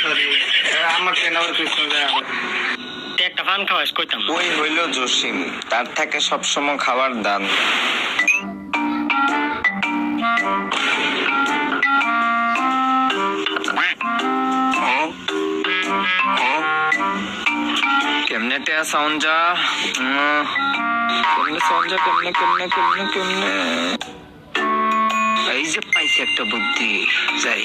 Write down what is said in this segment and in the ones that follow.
Sorry আমাকে না ওর কৃষ্ণ যায় একটা পান খাওয়াস কইতাম ওই হইল জসিম, তার থেকে সবসময় খাবার দান। কেমনে টেয়া সাউন্ড যা কেমনে সাউন্ড যা কেমনে কেমনে কেমনে কেমনে এই যে পাইছি একটা বুদ্ধি যাই।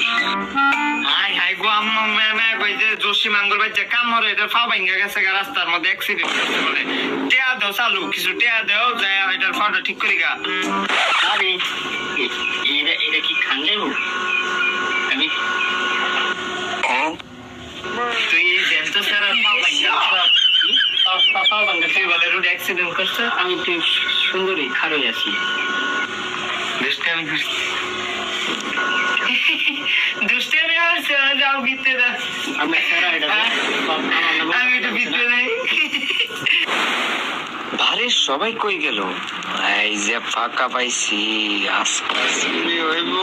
হাই হাই গো আম্মা মে কই যে জোশী মাঙ্গল ভাই যে কাম হরে এটা ফাও ভাঙ্গা গেছে রাস্তার মধ্যে অ্যাক্সিডেন্ট হয়েছে বলে। টেয়া দাও চালু কিছু টেয়া দাও যায় এটার ফাটা ঠিক করি গা। আরে এটা কি খান্ডে আমি তুই দেশটা সারা ফাও ভাঙ্গা তুই বলে রোড অ্যাক্সিডেন্ট করছে। আমি তুই সুন্দরী খারই আছি দেশটা আমি দুষ্টামি আছে যাও ভিতরে দা আমি সারা এটা আমি একটু ভিতরে যাই। বাড়ির সবাই কই গেল? এই যে ফাঁকা পাইছি আস্তে হইব।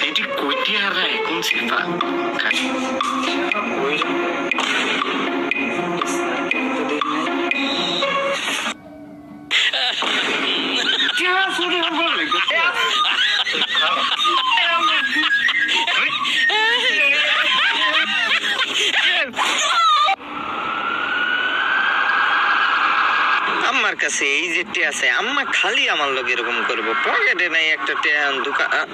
এটি কইটি আর কোন সিফা আমার কাছে এই যে টে আছে আম্মা খালি আমার লোক এরকম করবো, পকেটে নাই একটা টে দোকান